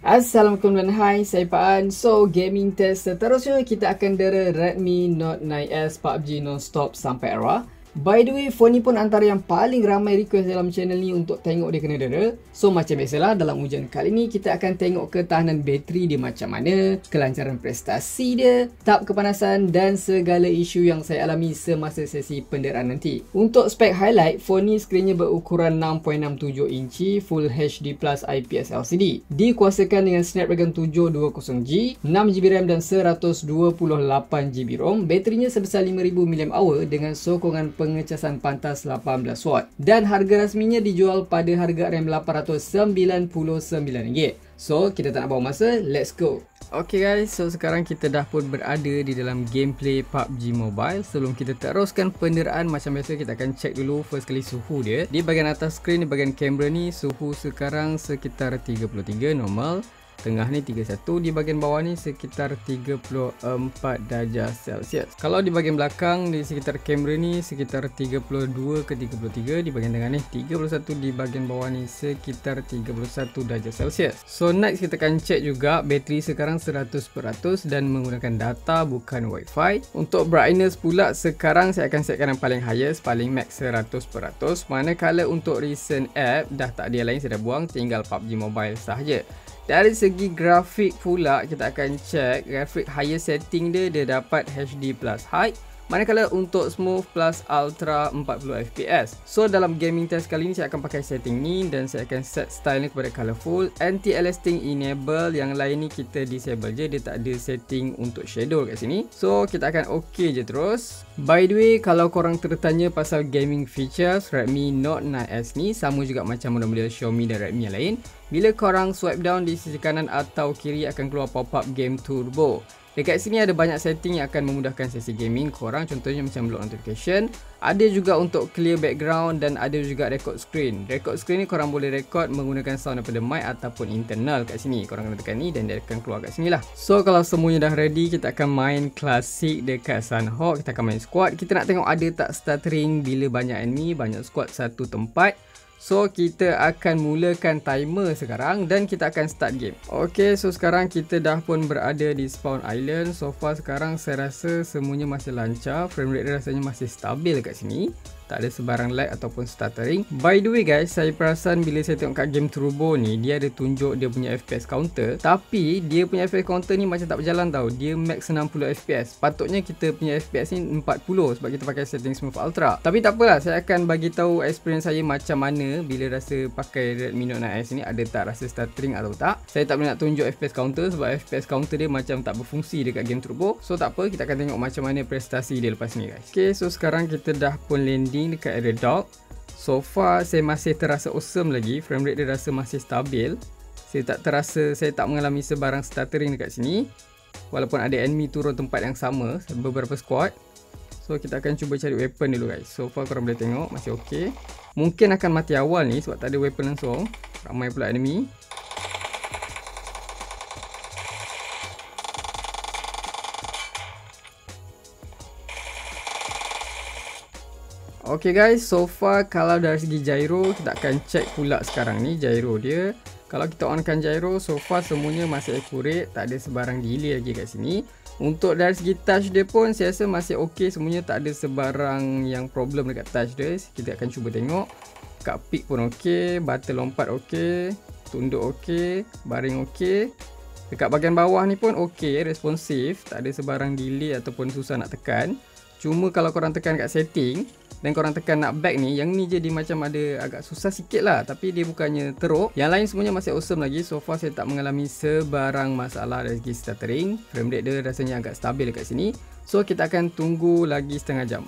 Assalamualaikum dan hai, saya Pak An. So, gaming test seterusnya kita akan dera Redmi Note 9S PUBG non-stop sampai era. By the way, phone ni pun antara yang paling ramai request dalam channel ni untuk tengok dia kena dera. So, macam biasalah dalam ujian kali ni kita akan tengok ketahanan bateri dia macam mana, kelancaran prestasi dia, tahap kepanasan dan segala isu yang saya alami semasa sesi penderaan nanti. Untuk spek highlight, phone ni skrinnya berukuran 6.67 inci Full HD Plus IPS LCD. Dikuasakan dengan Snapdragon 720G, 6GB RAM dan 128GB ROM. Baterinya sebesar 5000 mAh dengan sokongan pengecasan pantas 18W. Dan harga rasminya dijual pada harga RM899. So, kita tak nak buang masa, let's go. Okay guys, so sekarang kita dah pun berada di dalam gameplay PUBG Mobile. Sebelum kita teruskan penderaan, macam biasa kita akan check dulu first kali suhu dia. Di bahagian atas skrin, di bahagian kamera ni, suhu sekarang sekitar 33 normal. Tengah ni 31, di bahagian bawah ni sekitar 34 darjah Celsius. Kalau di bahagian belakang di sekitar kamera ni sekitar 32 ke 33, di bahagian tengah ni 31, di bahagian bawah ni sekitar 31 darjah Celsius. So next kita akan check juga bateri sekarang 100% dan menggunakan data bukan wifi. Untuk brightness pula sekarang saya akan setkan yang paling highest, paling max 100%. Manakala untuk recent app dah tak ada yang lain, saya dah buang, tinggal PUBG Mobile sahaja. Dari segi grafik pula kita akan check grafik higher setting dia dapat HD plus high, manakala untuk smooth plus ultra 40fps. So dalam gaming test kali ni saya akan pakai setting ni dan saya akan set style ni kepada colourful, anti-aliasing enable, yang lain ni kita disable je, dia tak ada setting untuk shadow kat sini. So kita akan ok je terus. By the way, kalau korang tertanya pasal gaming features Redmi Note 9S ni sama juga macam model-model Xiaomi dan Redmi yang lain. Bila korang swipe down di sisi kanan atau kiri akan keluar pop-up game turbo. Dekat sini ada banyak setting yang akan memudahkan sesi gaming korang, contohnya macam block notification, ada juga untuk clear background dan ada juga record screen. Record screen ni korang boleh record menggunakan sound daripada mic ataupun internal kat sini. Korang kena tekan ni dan dia akan keluar kat sini lah. So kalau semuanya dah ready, kita akan main klasik dekat Sunhawk. Kita akan main squad. Kita nak tengok ada tak stuttering bila banyak enemy, banyak squad satu tempat. So kita akan mulakan timer sekarang dan kita akan start game. Ok, so sekarang kita dah pun berada di spawn island. So far sekarang saya rasa semuanya masih lancar. Frame rate dia rasanya masih stabil kat sini, tak ada sebarang lag ataupun stuttering. By the way guys, saya perasan bila saya tengok kat game turbo ni, dia ada tunjuk dia punya FPS counter, tapi dia punya FPS counter ni macam tak berjalan tau. Dia max 60 FPS. Patutnya kita punya FPS ni 40 sebab kita pakai setting smooth ultra. Tapi tak apalah, saya akan bagi tahu experience saya macam mana bila rasa pakai Redmi Note 9S ni, ada tak rasa stuttering atau tak. Saya tak boleh nak tunjuk FPS counter sebab FPS counter dia macam tak berfungsi dekat game turbo. So tak apa, kita akan tengok macam mana prestasi dia lepas ni guys. Ok, so sekarang kita dah pun landing dekat area dock. So far saya masih terasa awesome lagi, frame rate dia rasa masih stabil. Saya tak mengalami sebarang stuttering dekat sini walaupun ada enemy turun tempat yang sama, beberapa squad. So kita akan cuba cari weapon dulu guys. So far korang boleh tengok masih ok. Mungkin akan mati awal ni sebab tak ada weapon langsung, ramai pula enemy. Ok guys, so far kalau dari segi gyro, kita akan check pula sekarang ni gyro dia. Kalau kita onkan gyro, so far semuanya masih accurate, tak ada sebarang delay lagi kat sini. Untuk dari segi touch dia pun saya rasa masih ok, semuanya tak ada sebarang yang problem dekat touch dia. Kita akan cuba tengok. Kat pick pun ok, button lompat ok, tunduk ok, baring ok. Dekat bahagian bawah ni pun ok, responsif, tak ada sebarang delay ataupun susah nak tekan. Cuma kalau korang tekan kat setting dan korang tekan nak back ni, yang ni jadi macam ada agak susah sikit lah. Tapi dia bukannya teruk. Yang lain semuanya masih awesome lagi. So far saya tak mengalami sebarang masalah dari segi stuttering. Frame rate dia rasanya agak stabil dekat sini. So kita akan tunggu lagi setengah jam.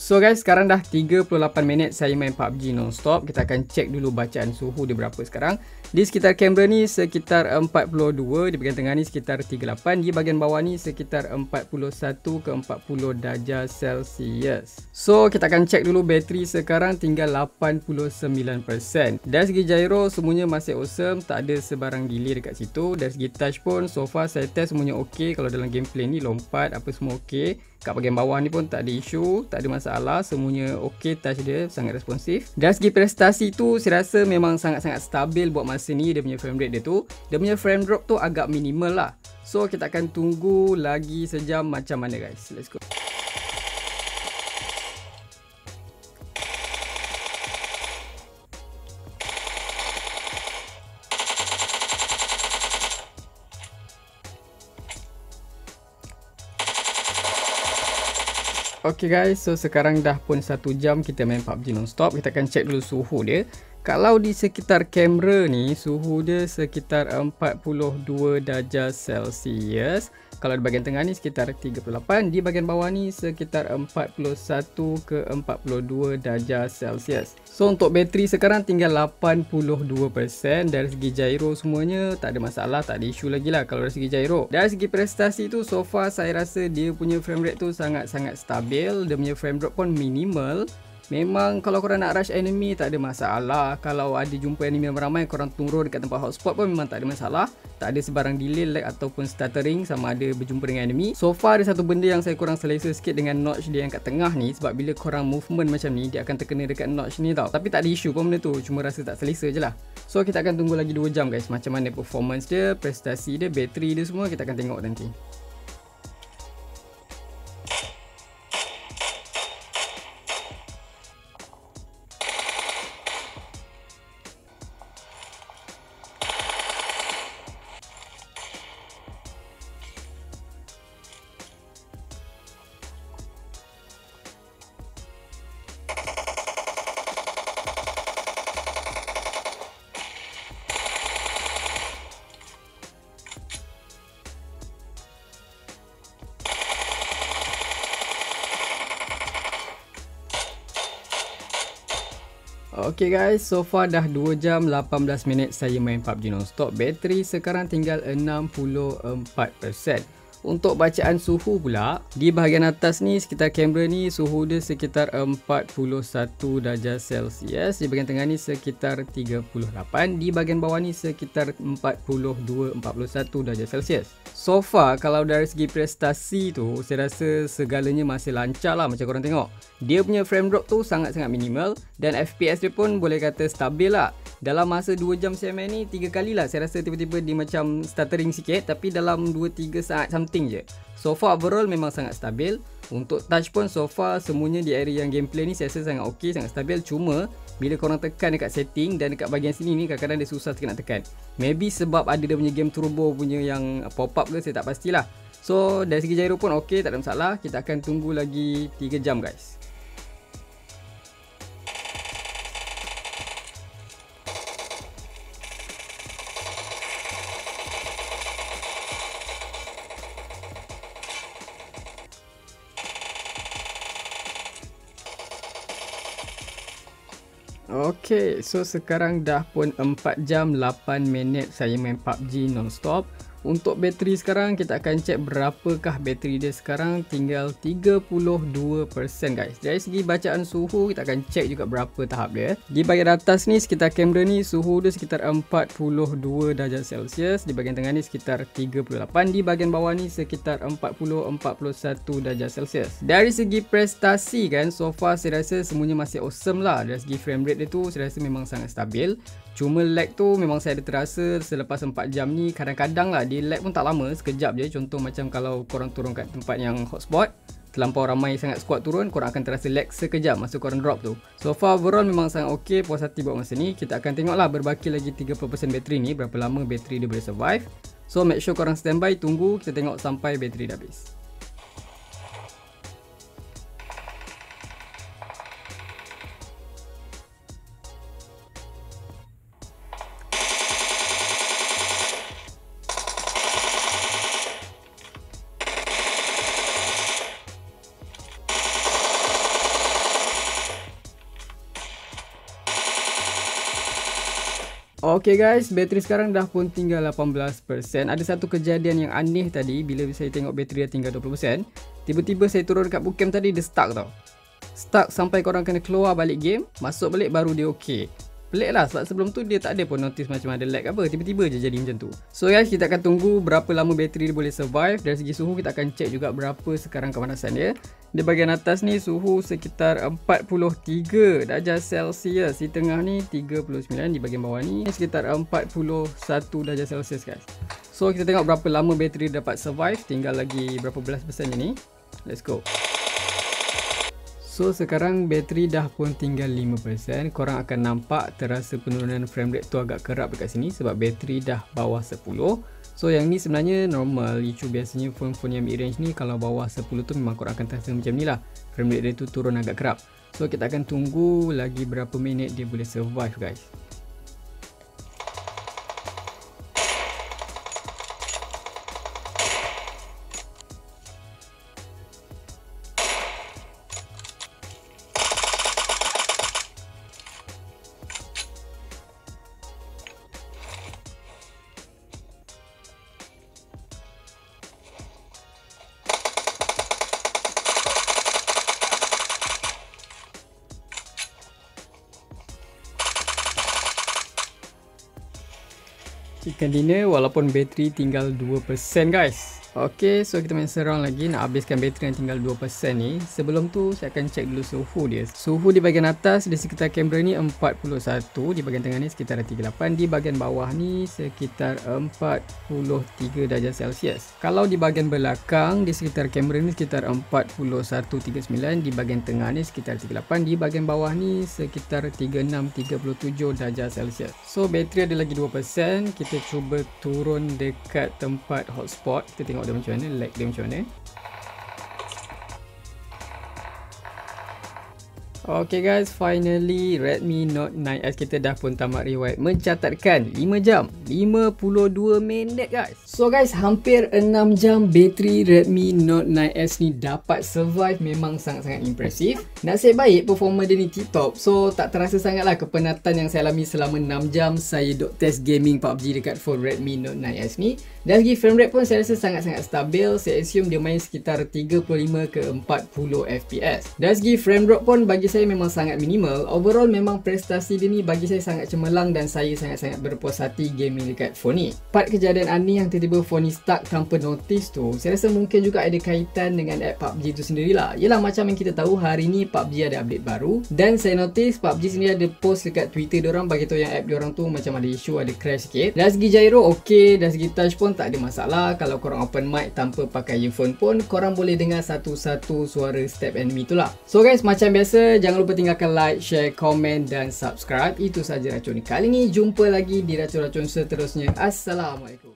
So guys, sekarang dah 38 minit saya main PUBG non-stop. Kita akan cek dulu bacaan suhu dia berapa sekarang. Di sekitar kamera ni sekitar 42, di bahagian tengah ni sekitar 38, di bahagian bawah ni sekitar 41 ke 40 darjah Celsius. So kita akan cek dulu bateri sekarang tinggal 89%. Dari segi gyro semuanya masih awesome, tak ada sebarang delay dekat situ. Dari segi touch pun so far saya test semuanya ok. Kalau dalam gameplay ni lompat apa semua ok. Kat bahagian bawah ni pun tak ada isu, tak ada masalah, semuanya ok, touch dia sangat responsif. Dari segi prestasi tu saya rasa memang sangat-sangat stabil buat masa ni. Dia punya frame rate dia tu, dia punya frame drop tu agak minimal lah. So kita akan tunggu lagi sejam macam mana guys. Let's go. Okay guys, so sekarang dah pun 1 jam kita main PUBG non-stop. Kita akan check dulu suhu dia. Kalau di sekitar kamera ni, suhu dia sekitar 42 darjah Celsius. Kalau di bahagian tengah ni sekitar 38, di bahagian bawah ni sekitar 41 ke 42 darjah Celsius. So untuk bateri sekarang tinggal 82%. Dari segi gyro semuanya tak ada masalah, tak ada isu lagi lah kalau dari segi gyro. Dari segi prestasi tu so far saya rasa dia punya frame rate tu sangat-sangat stabil. Dia punya frame drop pun minimal. Memang kalau korang nak rush enemy tak ada masalah. Kalau ada jumpa enemy ramai, korang turun dekat tempat hotspot pun memang tak ada masalah. Tak ada sebarang delay, lag ataupun stuttering sama ada berjumpa dengan enemy. So far ada satu benda yang saya kurang selesa sikit dengan notch dia yang kat tengah ni. Sebab bila korang movement macam ni, dia akan terkena dekat notch ni tau. Tapi tak ada isu pun benda tu, cuma rasa tak selesa je lah. So kita akan tunggu lagi 2 jam guys, macam mana performance dia, prestasi dia, bateri dia semua kita akan tengok nanti. Okay guys, so far dah 2 jam 18 minit saya main PUBG non-stop. Bateri sekarang tinggal 64%. Untuk bacaan suhu pula, di bahagian atas ni sekitar kamera ni suhu dia sekitar 41 darjah Celsius. Di bahagian tengah ni sekitar 38. Di bahagian bawah ni sekitar 42-41 darjah Celsius. So far kalau dari segi prestasi tu saya rasa segalanya masih lancar lah macam korang tengok. Dia punya frame drop tu sangat-sangat minimal dan FPS dia pun boleh kata stabil lah. Dalam masa 2 jam saya main ni 3 kali lah saya rasa tiba-tiba dia macam stuttering sikit, tapi dalam 2-3 saat something je. So far overall memang sangat stabil. Untuk touch pun so far semuanya di area yang gameplay ni saya rasa sangat ok, sangat stabil. Cuma bila korang tekan dekat setting dan dekat bahagian sini ni kadang-kadang dia susah sikit nak tekan. Maybe sebab ada dia punya game turbo punya yang pop up ke, saya tak pastilah. So dari segi gyro pun ok, tak ada masalah. Kita akan tunggu lagi 3 jam guys. Okay, so sekarang dah pun 4 jam 8 minit saya main PUBG non-stop. Untuk bateri sekarang kita akan cek berapakah bateri dia sekarang. Tinggal 32% guys. Dari segi bacaan suhu kita akan cek juga berapa tahap dia. Di bahagian atas ni sekitar kamera ni suhu dia sekitar 42 darjah Celsius. Di bahagian tengah ni sekitar 38. Di bahagian bawah ni sekitar 40-41 darjah Celsius. Dari segi prestasi kan, so far saya rasa semuanya masih awesome lah. Dari segi frame rate dia tu saya rasa memang sangat stabil. Cuma lag tu memang saya ada terasa selepas 4 jam ni. Kadang-kadang lah dia lag pun tak lama, sekejap je. Contoh macam kalau korang turun kat tempat yang hotspot, terlampau ramai sangat squad turun, korang akan terasa lag sekejap masa korang drop tu. So far overall memang sangat ok, puas hati buat masa ni. Kita akan tengok lah berbaki lagi 30% bateri ni, berapa lama bateri dia boleh survive. So make sure korang standby, tunggu kita tengok sampai bateri dah habis. Okay guys, bateri sekarang dah pun tinggal 18%. Ada satu kejadian yang aneh tadi bila saya tengok bateri dah tinggal 20%. Tiba-tiba saya turun dekat bootcamp tadi, dia stuck tau. Stuck sampai korang kena keluar balik game, masuk balik baru dia okay. Pelik lah sebab sebelum tu dia tak ada pun notice macam ada lag apa. Tiba-tiba je jadi macam tu. So guys, kita akan tunggu berapa lama bateri dia boleh survive. Dari segi suhu kita akan check juga berapa sekarang kepanasan dia. Di bahagian atas ni suhu sekitar 43 darjah Celsius. Di tengah ni 39. Di bahagian bawah ni sekitar 41 darjah Celsius guys. So kita tengok berapa lama bateri dapat survive. Tinggal lagi berapa belas persen je ni. Let's go. So sekarang bateri dah pun tinggal 5%. Korang akan nampak terasa penurunan frame rate tu agak kerap dekat sini sebab bateri dah bawah 10. So yang ni sebenarnya normal. Isu biasanya phone-phone yang mid-range ni kalau bawah 10 tu memang korang akan terasa macam ni lah. Frame rate dia tu turun agak kerap. So kita akan tunggu lagi berapa minit dia boleh survive guys. Chicken dinner walaupun bateri tinggal 2% guys. Ok, so kita main serang lagi nak habiskan bateri yang tinggal 2% ni. Sebelum tu saya akan check dulu suhu dia. Suhu di bahagian atas di sekitar kamera ni 41, di bahagian tengah ni sekitar 38, di bahagian bawah ni sekitar 43 darjah Celsius. Kalau di bahagian belakang di sekitar kamera ni sekitar 41.39, di bahagian tengah ni sekitar 38, di bahagian bawah ni sekitar 36.37 darjah Celsius. So bateri ada lagi 2%. Kita cuba turun dekat tempat hotspot. Kita tengok dia macam mana, lag dia macam mana. Ok guys, finally Redmi Note 9S kita dah pun tamat riwayat mencatatkan 5 jam 52 minit guys. So guys, hampir 6 jam bateri Redmi Note 9S ni dapat survive, memang sangat-sangat impresif. Nasib baik performa dia ni tip-top. So tak terasa sangat lah kepenatan yang saya alami selama 6 jam saya duk test gaming PUBG dekat phone Redmi Note 9S ni. Dan segi frame rate pun saya rasa sangat-sangat stabil. Saya assume dia main sekitar 35 ke 40 FPS. Dan segi frame drop pun bagi saya memang sangat minimal. Overall memang prestasi dia ni bagi saya sangat cemerlang dan saya sangat-sangat berpuas hati gaming dekat phone ni. Part kejadian aneh yang tiba-tiba phone ni stuck tanpa notice tu, saya rasa mungkin juga ada kaitan dengan app PUBG tu sendirilah. Yelah, macam yang kita tahu hari ni PUBG ada update baru dan saya notice PUBG sendiri ada post dekat Twitter diorang bagi tahu yang app diorang tu macam ada isu, ada crash sikit. Dari segi gyro okey, dari segi touch pun tak ada masalah. Kalau korang open mic tanpa pakai earphone pun korang boleh dengar satu-satu suara step enemy tu lah. So guys, macam biasa jangan lupa tinggalkan like, share, komen dan subscribe. Itu saja racun kali ni. Jumpa lagi di racun-racun seterusnya. Assalamualaikum.